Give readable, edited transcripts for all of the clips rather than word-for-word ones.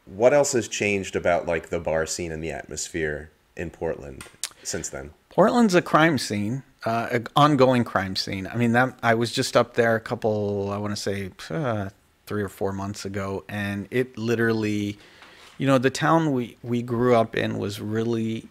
what else has changed about like the bar scene and the atmosphere in Portland since then? Portland's a crime scene, an ongoing crime scene. I mean, that I was just up there a couple, I want to say, 3 or 4 months ago, and it literally, the town we grew up in was really,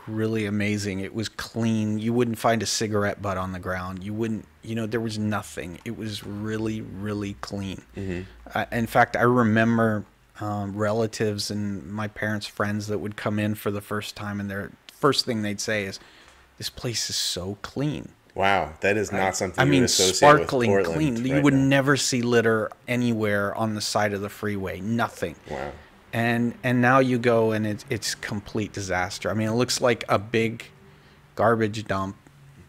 really amazing. It was clean. You wouldn't find a cigarette butt on the ground. You wouldn't, there was nothing. It was really, really clean. In fact, I remember relatives and my parents' friends that would come in for the first time, and their first thing they'd say is, "This place is so clean." Wow, that is not something I you mean, would associate sparkling with Portland clean. You right would now. never see litter anywhere on the side of the freeway. Nothing. Wow. And now you go and it's complete disaster. I mean, it looks like a big garbage dump,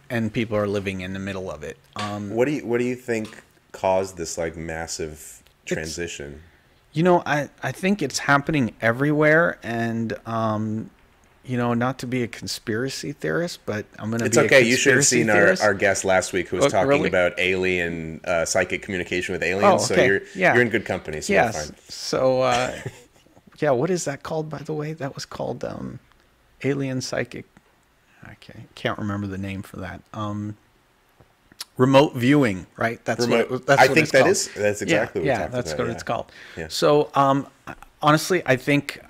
and people are living in the middle of it. What do you think caused this like massive transition? I think it's happening everywhere, and not to be a conspiracy theorist, but I'm going to It's be okay. a You should have conspiracy seen theorist. our guest last week who was Oh, talking really? about alien psychic communication with aliens. Oh, So okay. you're in good company. So we're Yes. fine. So, yeah, what is that called, by the way? That was called alien psychic. Okay, can't remember the name for that. Remote viewing, right? That's Remote- what that's I what think it's that called. is- that's exactly what we yeah, talked that's about, what yeah. it's called. Yeah. So, honestly, I think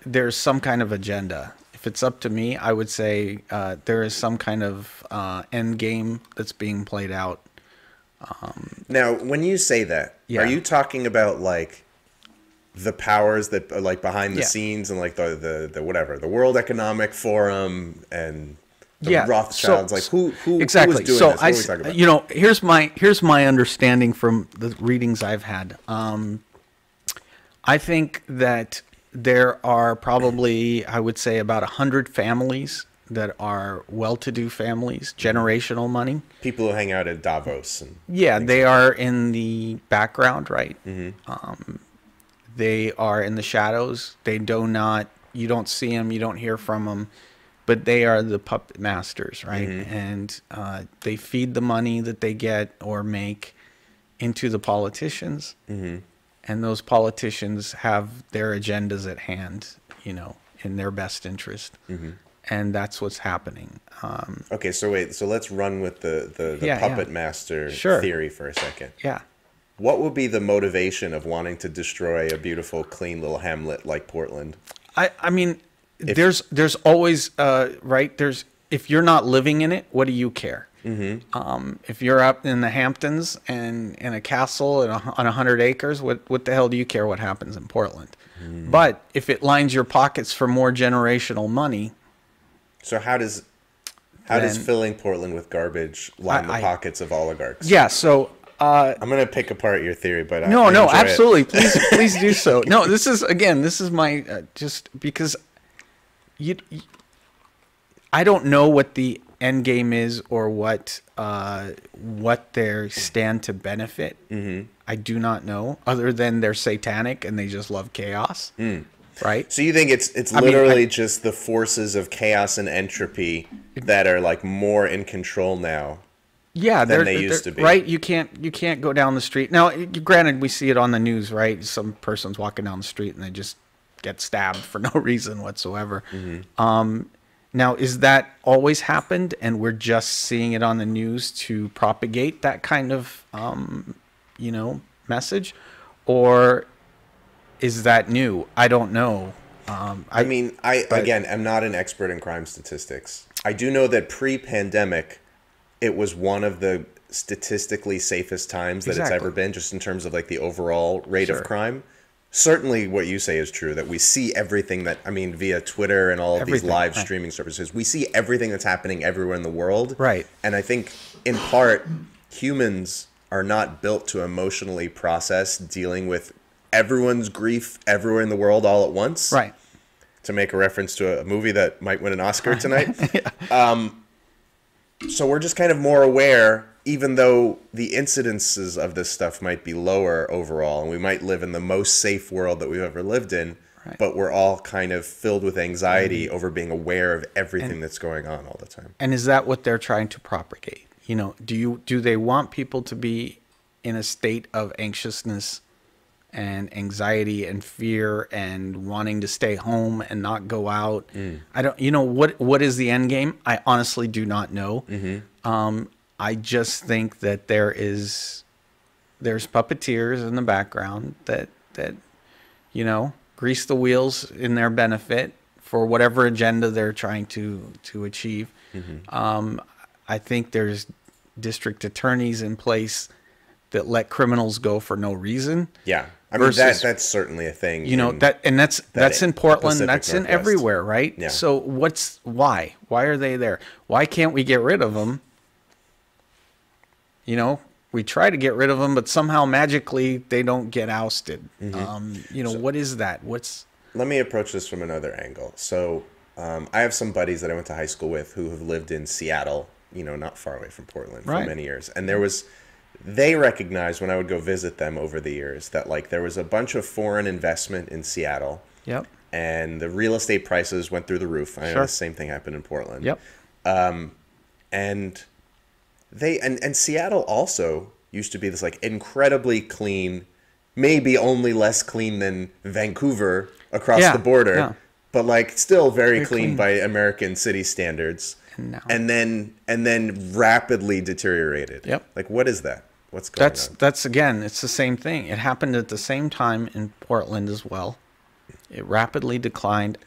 there's some kind of agenda. If it's up to me, I would say there is some kind of end game that's being played out. Now, when you say that, Yeah. are you talking about like the powers that are like behind the Yeah. scenes and like the whatever, the World Economic Forum and the Yeah, Rothschilds? so- Like who exactly. was doing So this? What are we talking about? here's my understanding from the readings I've had. I think that there are probably, I would say, about 100 families that are well-to-do families, generational money. People who hang out at Davos and Yeah, they are in the background, right? Mm-hmm. They are in the shadows. You don't see them, you don't hear from them, but they are the puppet masters, right? Mm-hmm. And they feed the money that they get or make into the politicians. Mm-hmm. And those politicians have their agendas at hand, in their best interest. Mm-hmm. And that's what's happening. Okay, so wait, so let's run with the Yeah, puppet yeah. master Sure. theory for a second. Yeah. What would be the motivation of wanting to destroy a beautiful, clean little hamlet like Portland? I mean, there's always, right? If you're not living in it, what do you care? Mm-hmm. If you're up in the Hamptons and in a castle on 100 acres, what the hell do you care what happens in Portland? Mm. But if it lines your pockets for more generational money, So how does filling Portland with garbage line the pockets of oligarchs? yeah. So I'm gonna pick apart your theory, but no, I enjoy absolutely. it. Please do so. No, this is my just because I don't know what the end game is or what they stand to benefit. Mm-hmm. I do not know, other than they're satanic and they just love chaos. Right? So you think it's literally just the forces of chaos and entropy that are like more in control now? Yeah, than they used to be. Right? You can't go down the street. Now, granted, we see it on the news, right? Some person's walking down the street and they just get stabbed for no reason whatsoever. Mm-hmm. Now, is that always happened and we're just seeing it on the news to propagate that kind of, message? Or is that new? I don't know. I mean, again, I'm not an expert in crime statistics. I do know that pre-pandemic, it was one of the statistically safest times that it's ever been, just in terms of like the overall rate of crime. Certainly what you say is true, that we see everything via Twitter and all of these live streaming services, we see everything that's happening everywhere in the world. Right. And I think in part, humans are not built to emotionally process dealing with everyone's grief everywhere in the world all at once. Right. To make a reference to a movie that might win an Oscar tonight. So we're just kind of more aware, even though the incidences of this stuff might be lower overall, and we might live in the most safe world that we've ever lived in, but we're all kind of filled with anxiety over being aware of everything that's going on all the time. And is that what they're trying to propagate? Do they want people to be in a state of anxiousness and anxiety and fear and wanting to stay home and not go out. I don't, what is the end game? I honestly do not know. I just think that there's puppeteers in the background that grease the wheels in their benefit for whatever agenda they're trying to achieve. I think there's district attorneys in place that let criminals go for no reason. Yeah. I mean, that's certainly a thing. That's in Portland. That's in Northwest. everywhere, right? Yeah. So why? Why are they there? Why can't we get rid of them? We try to get rid of them, but somehow magically they don't get ousted. What is that? Let me approach this from another angle. So I have some buddies that I went to high school with who have lived in Seattle, not far away from Portland for many years. And they recognized when I would go visit them over the years that like there was a bunch of foreign investment in Seattle. Yep. And the real estate prices went through the roof. I know the same thing happened in Portland. Yep. And Seattle also used to be this like incredibly clean, maybe only less clean than Vancouver across the border, but like still very clean by American city standards. And then rapidly deteriorated. Yep. Like what is that? What's going on? That's again, it's the same thing. It happened at the same time in Portland as well. It rapidly declined.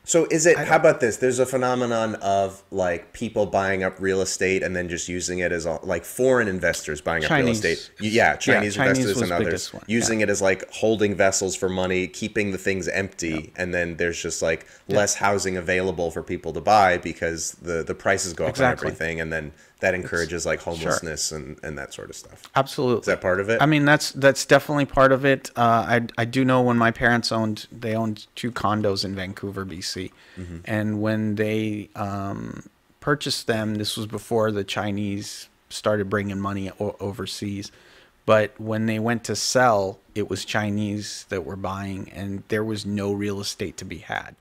So is it, how about this? There's a phenomenon of like people buying up real estate and then just using it as like foreign investors buying up real estate. Chinese investors and others using it as like holding vessels for money, keeping the things empty. And then there's just like less housing available for people to buy because the prices go up on everything. And then that encourages like homelessness and that sort of stuff. Absolutely. Is that part of it? I mean, that's definitely part of it. I do know when my parents owned 2 condos in Vancouver, BC. And when they purchased them, this was before the Chinese started bringing money overseas. But when they went to sell, it was Chinese that were buying, and there was no real estate to be had.